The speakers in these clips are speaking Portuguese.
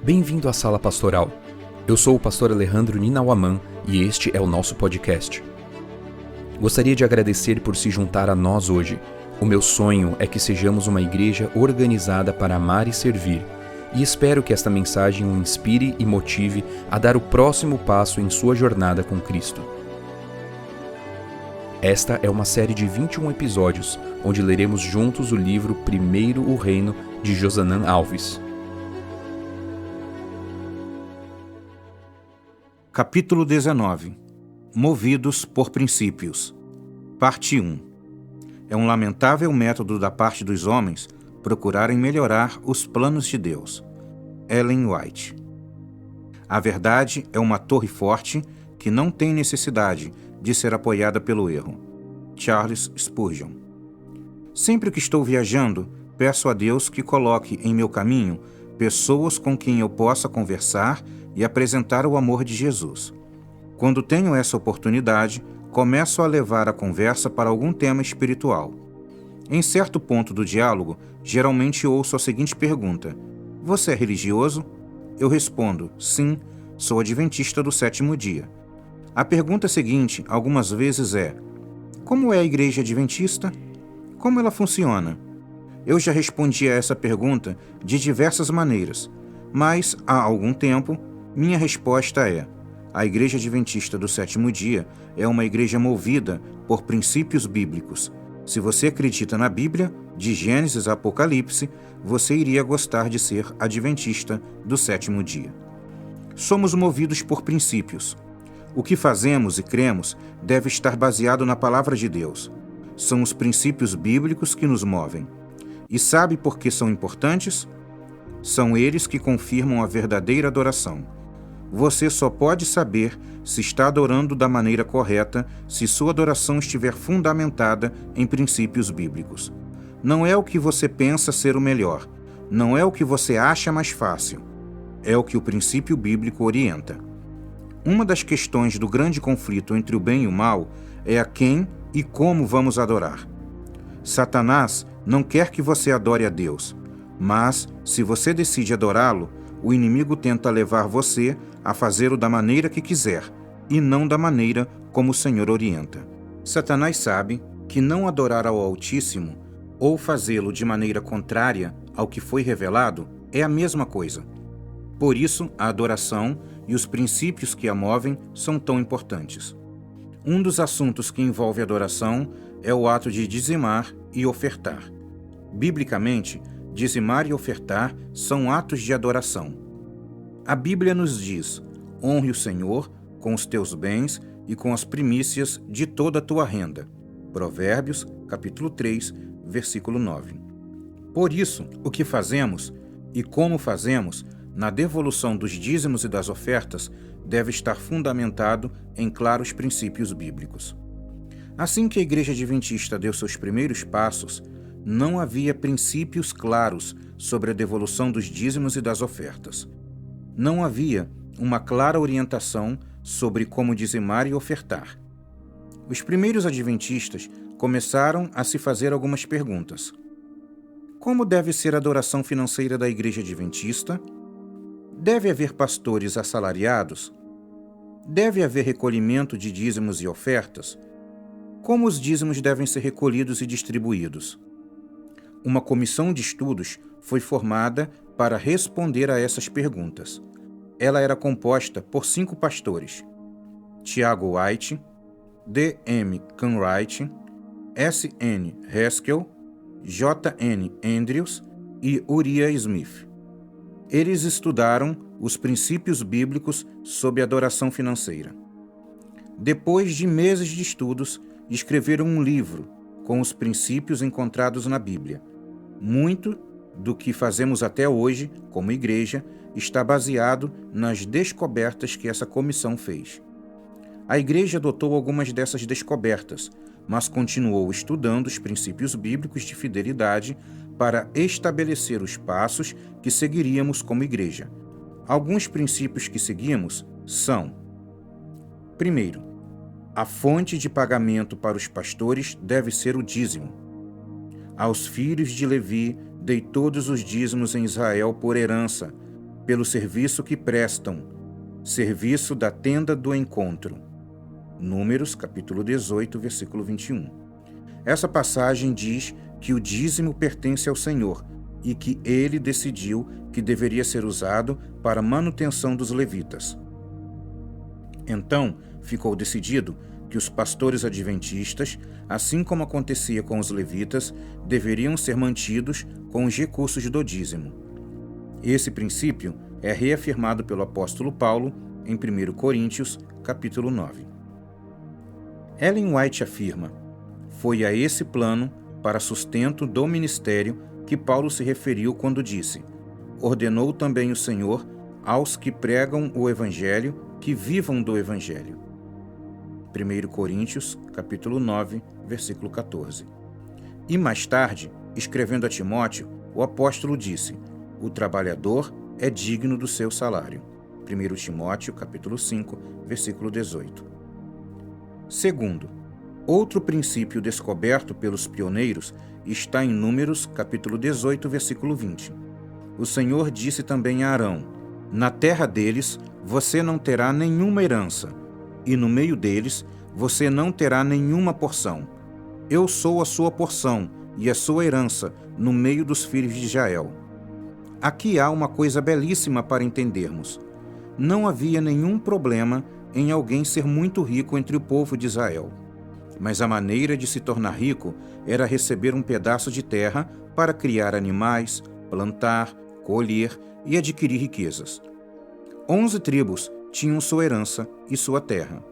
Bem-vindo à Sala Pastoral. Eu sou o pastor Alejandro Ninauaman e este é o nosso podcast. Gostaria de agradecer por se juntar a nós hoje. O meu sonho é que sejamos uma igreja organizada para amar e servir, e espero que esta mensagem o inspire e motive a dar o próximo passo em sua jornada com Cristo. Esta é uma série de 21 episódios, onde leremos juntos o livro Primeiro o Reino, de Josanã Alves. Capítulo 19. Movidos por princípios. Parte 1. É um lamentável método da parte dos homens procurarem melhorar os planos de Deus. Ellen White. A verdade é uma torre forte que não tem necessidade de ser apoiada pelo erro. Charles Spurgeon. Sempre que estou viajando, peço a Deus que coloque em meu caminho pessoas com quem eu possa conversar e apresentar o amor de Jesus. Quando tenho essa oportunidade, começo a levar a conversa para algum tema espiritual. Em certo ponto do diálogo, geralmente ouço a seguinte pergunta: você é religioso? Eu respondo: sim, sou adventista do sétimo dia. A pergunta seguinte, algumas vezes, é: como é a igreja adventista? Como ela funciona? Eu já respondi a essa pergunta de diversas maneiras, mas, há algum tempo, minha resposta é: a Igreja Adventista do Sétimo Dia é uma igreja movida por princípios bíblicos. Se você acredita na Bíblia, de Gênesis a Apocalipse, você iria gostar de ser adventista do sétimo dia. Somos movidos por princípios. O que fazemos e cremos deve estar baseado na Palavra de Deus. São os princípios bíblicos que nos movem. E sabe por que são importantes? São eles que confirmam a verdadeira adoração. Você só pode saber se está adorando da maneira correta se sua adoração estiver fundamentada em princípios bíblicos. Não é o que você pensa ser o melhor, não é o que você acha mais fácil, é o que o princípio bíblico orienta. Uma das questões do grande conflito entre o bem e o mal é a quem e como vamos adorar. Satanás não quer que você adore a Deus, mas, se você decide adorá-lo, o inimigo tenta levar você a fazê-lo da maneira que quiser, e não da maneira como o Senhor orienta. Satanás sabe que não adorar ao Altíssimo, ou fazê-lo de maneira contrária ao que foi revelado, é a mesma coisa. Por isso, a adoração e os princípios que a movem são tão importantes. Um dos assuntos que envolve adoração é o ato de dizimar e ofertar. Biblicamente, dizimar e ofertar são atos de adoração. A Bíblia nos diz: honre o Senhor com os teus bens e com as primícias de toda a tua renda. Provérbios, capítulo 3, versículo 9. Por isso, o que fazemos e como fazemos na devolução dos dízimos e das ofertas deve estar fundamentado em claros princípios bíblicos. Assim que a Igreja Adventista deu seus primeiros passos, não havia princípios claros sobre a devolução dos dízimos e das ofertas. Não havia uma clara orientação sobre como dizimar e ofertar. Os primeiros adventistas começaram a se fazer algumas perguntas. Como deve ser a adoração financeira da Igreja Adventista? Deve haver pastores assalariados? Deve haver recolhimento de dízimos e ofertas? Como os dízimos devem ser recolhidos e distribuídos? Uma comissão de estudos foi formada para responder a essas perguntas. Ela era composta por 5 pastores: Tiago White, D. M. Canwright, S. N. Haskell, J. N. Andrews e Uriah Smith. Eles estudaram os princípios bíblicos sobre adoração financeira. Depois de meses de estudos, escreveram um livro com os princípios encontrados na Bíblia. Muito do que fazemos até hoje, como igreja, está baseado nas descobertas que essa comissão fez. A igreja adotou algumas dessas descobertas, mas continuou estudando os princípios bíblicos de fidelidade para estabelecer os passos que seguiríamos como igreja. Alguns princípios que seguimos são: primeiro, a fonte de pagamento para os pastores deve ser o dízimo. Aos filhos de Levi dei todos os dízimos em Israel por herança, pelo serviço que prestam, serviço da tenda do encontro. Números, capítulo 18, versículo 21. Essa passagem diz que o dízimo pertence ao Senhor e que ele decidiu que deveria ser usado para a manutenção dos levitas. Então, ficou decidido que os pastores adventistas, assim como acontecia com os levitas, deveriam ser mantidos com os recursos do dízimo. Esse princípio é reafirmado pelo apóstolo Paulo em 1 Coríntios, capítulo 9. Ellen White afirma: foi a esse plano para sustento do ministério que Paulo se referiu quando disse: ordenou também o Senhor aos que pregam o Evangelho que vivam do Evangelho. 1 Coríntios, capítulo 9, versículo 14. E mais tarde, escrevendo a Timóteo, o apóstolo disse: o trabalhador é digno do seu salário. 1 Timóteo, capítulo 5, versículo 18. Segundo, outro princípio descoberto pelos pioneiros está em Números, capítulo 18, versículo 20. O Senhor disse também a Arão: na terra deles você não terá nenhuma herança, e no meio deles você não terá nenhuma porção. Eu sou a sua porção e a sua herança no meio dos filhos de Israel. Aqui há uma coisa belíssima para entendermos. Não havia nenhum problema em alguém ser muito rico entre o povo de Israel. Mas a maneira de se tornar rico era receber um pedaço de terra para criar animais, plantar, colher e adquirir riquezas. 11 tribos tinham sua herança e sua terra.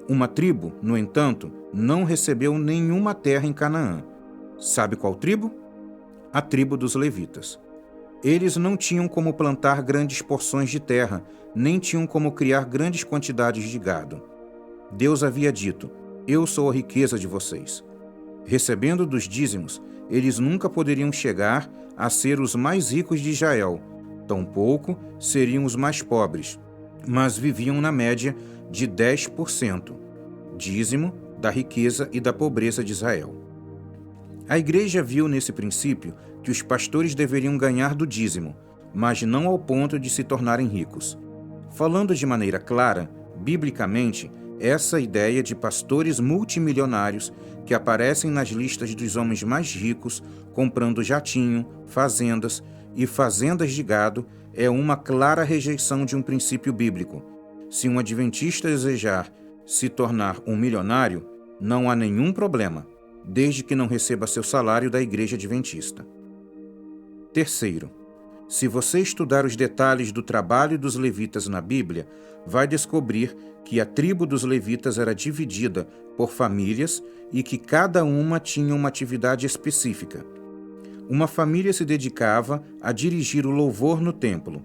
Uma tribo, no entanto, não recebeu nenhuma terra em Canaã. Sabe qual tribo? A tribo dos levitas. Eles não tinham como plantar grandes porções de terra, nem tinham como criar grandes quantidades de gado. Deus havia dito: eu sou a riqueza de vocês. Recebendo dos dízimos, eles nunca poderiam chegar a ser os mais ricos de Israel, tampouco seriam os mais pobres, mas viviam na média de 10%, dízimo da riqueza e da pobreza de Israel. A igreja viu nesse princípio que os pastores deveriam ganhar do dízimo, mas não ao ponto de se tornarem ricos. Falando de maneira clara, biblicamente, essa ideia de pastores multimilionários que aparecem nas listas dos homens mais ricos, comprando jatinho, fazendas e fazendas de gado, é uma clara rejeição de um princípio bíblico. Se um adventista desejar se tornar um milionário, não há nenhum problema, desde que não receba seu salário da igreja adventista. Terceiro, se você estudar os detalhes do trabalho dos levitas na Bíblia, vai descobrir que a tribo dos levitas era dividida por famílias e que cada uma tinha uma atividade específica. Uma família se dedicava a dirigir o louvor no templo.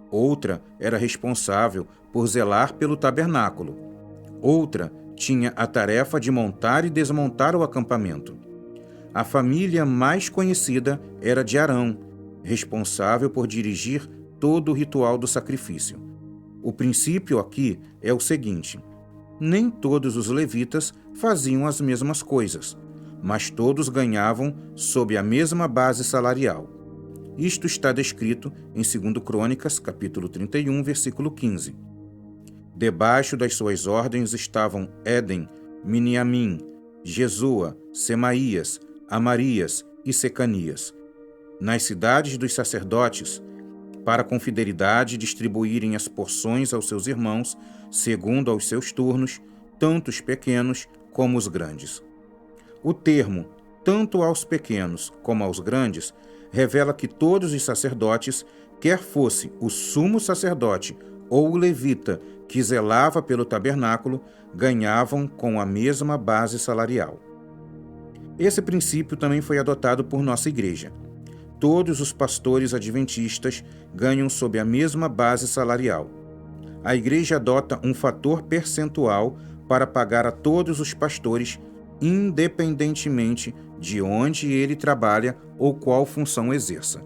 Outra era responsável por zelar pelo tabernáculo. Outra tinha a tarefa de montar e desmontar o acampamento. A família mais conhecida era de Arão, responsável por dirigir todo o ritual do sacrifício. O princípio aqui é o seguinte: nem todos os levitas faziam as mesmas coisas, mas todos ganhavam sob a mesma base salarial. Isto está descrito em 2 Crônicas, capítulo 31, versículo 15. Debaixo das suas ordens estavam Éden, Miniamim, Jesua, Semaías, Amarias e Secanias. Nas cidades dos sacerdotes, para com fidelidade distribuírem as porções aos seus irmãos, segundo aos seus turnos, tanto os pequenos como os grandes. O termo, tanto aos pequenos como aos grandes, revela que todos os sacerdotes, quer fosse o sumo sacerdote ou o levita que zelava pelo tabernáculo, ganhavam com a mesma base salarial. Esse princípio também foi adotado por nossa igreja. Todos os pastores adventistas ganham sob a mesma base salarial. A igreja adota um fator percentual para pagar a todos os pastores, independentemente de onde ele trabalha ou qual função exerça.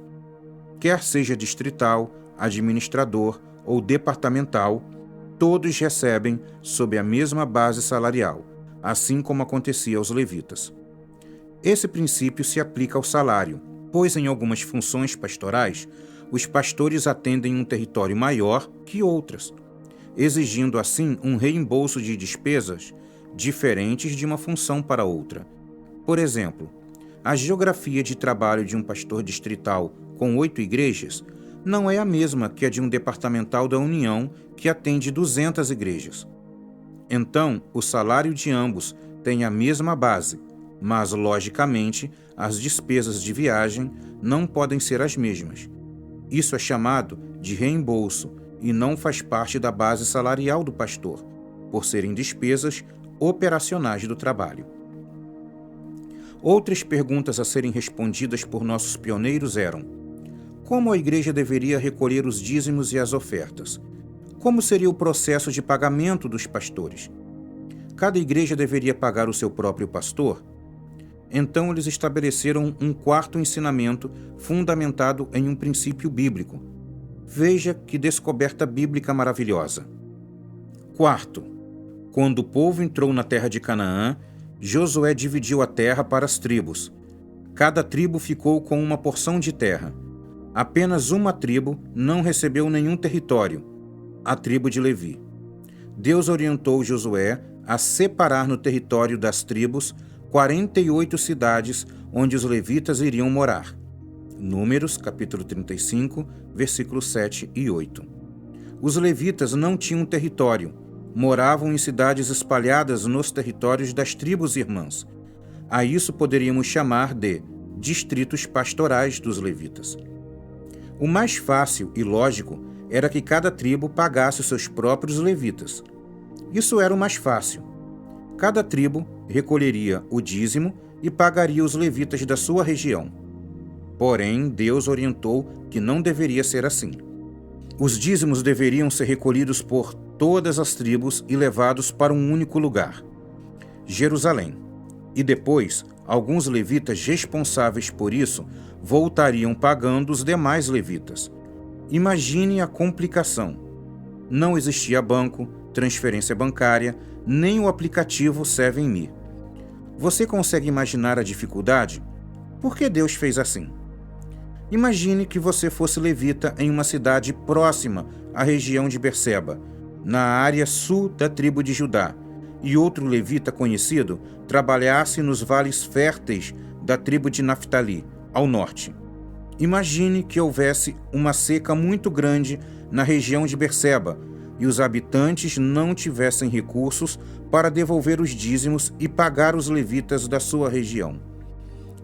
Quer seja distrital, administrador ou departamental, todos recebem sob a mesma base salarial, assim como acontecia aos levitas. Esse princípio se aplica ao salário, pois em algumas funções pastorais, os pastores atendem um território maior que outras, exigindo assim um reembolso de despesas diferentes de uma função para outra. Por exemplo, a geografia de trabalho de um pastor distrital com 8 igrejas não é a mesma que a de um departamental da União que atende 200 igrejas. Então, o salário de ambos tem a mesma base, mas, logicamente, as despesas de viagem não podem ser as mesmas. Isso é chamado de reembolso e não faz parte da base salarial do pastor, por serem despesas operacionais do trabalho. Outras perguntas a serem respondidas por nossos pioneiros eram: como a igreja deveria recolher os dízimos e as ofertas? Como seria o processo de pagamento dos pastores? Cada igreja deveria pagar o seu próprio pastor? Então eles estabeleceram um quarto ensinamento fundamentado em um princípio bíblico. Veja que descoberta bíblica maravilhosa. Quarto, quando o povo entrou na terra de Canaã, Josué dividiu a terra para as tribos. Cada tribo ficou com uma porção de terra. Apenas uma tribo não recebeu nenhum território, a tribo de Levi. Deus orientou Josué a separar no território das tribos 48 cidades onde os levitas iriam morar. Números, capítulo 35, versículos 7 e 8. Os levitas não tinham território, moravam em cidades espalhadas nos territórios das tribos irmãs. A isso poderíamos chamar de distritos pastorais dos levitas. O mais fácil e lógico era que cada tribo pagasse os seus próprios levitas. Isso era o mais fácil. Cada tribo recolheria o dízimo e pagaria os levitas da sua região. Porém, Deus orientou que não deveria ser assim. Os dízimos deveriam ser recolhidos por todas as tribos e levados para um único lugar, Jerusalém. E depois, alguns levitas responsáveis por isso voltariam pagando os demais levitas. Imagine a complicação. Não existia banco, transferência bancária, nem o aplicativo 7Me. Você consegue imaginar a dificuldade? Por que Deus fez assim? Imagine que você fosse levita em uma cidade próxima à região de Berseba, na área sul da tribo de Judá, e outro levita conhecido trabalhasse nos vales férteis da tribo de Naftali, ao norte. Imagine que houvesse uma seca muito grande na região de Berseba e os habitantes não tivessem recursos para devolver os dízimos e pagar os levitas da sua região.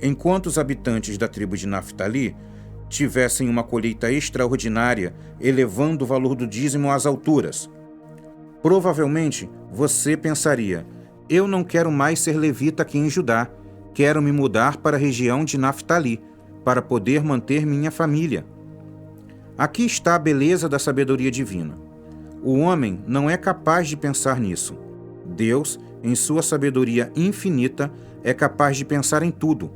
Enquanto os habitantes da tribo de Naftali tivessem uma colheita extraordinária, elevando o valor do dízimo às alturas. Provavelmente você pensaria: eu não quero mais ser levita aqui em Judá, quero me mudar para a região de Naftali, para poder manter minha família. Aqui está a beleza da sabedoria divina. O homem não é capaz de pensar nisso. Deus, em sua sabedoria infinita, é capaz de pensar em tudo.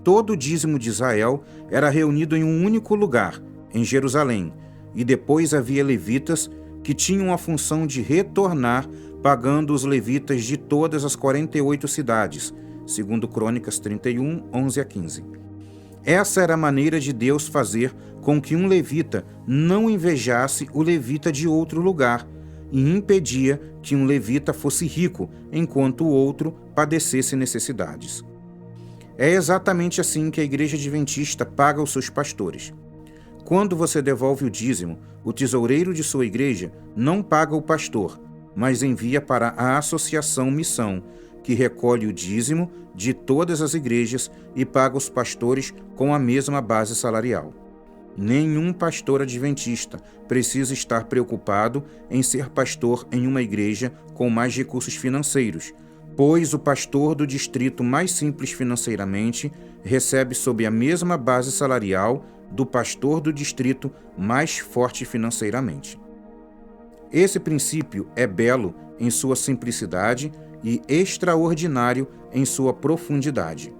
Todo o dízimo de Israel era reunido em um único lugar, em Jerusalém, e depois havia levitas que tinham a função de retornar pagando os levitas de todas as 48 cidades, segundo Crônicas 31, 11 a 15. Essa era a maneira de Deus fazer com que um levita não invejasse o levita de outro lugar e impedia que um levita fosse rico enquanto o outro padecesse necessidades. É exatamente assim que a Igreja Adventista paga os seus pastores. Quando você devolve o dízimo, o tesoureiro de sua igreja não paga o pastor, mas envia para a Associação Missão, que recolhe o dízimo de todas as igrejas e paga os pastores com a mesma base salarial. Nenhum pastor adventista precisa estar preocupado em ser pastor em uma igreja com mais recursos financeiros, pois o pastor do distrito mais simples financeiramente recebe sob a mesma base salarial do pastor do distrito mais forte financeiramente. Esse princípio é belo em sua simplicidade e extraordinário em sua profundidade.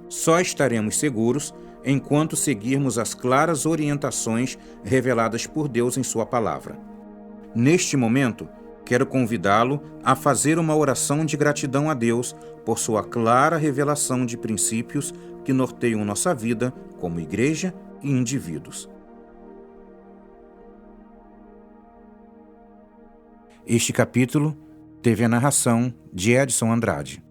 Só estaremos seguros enquanto seguirmos as claras orientações reveladas por Deus em sua palavra. Neste momento, quero convidá-lo a fazer uma oração de gratidão a Deus por sua clara revelação de princípios que norteiam nossa vida como igreja e indivíduos. Este capítulo teve a narração de Edson Andrade.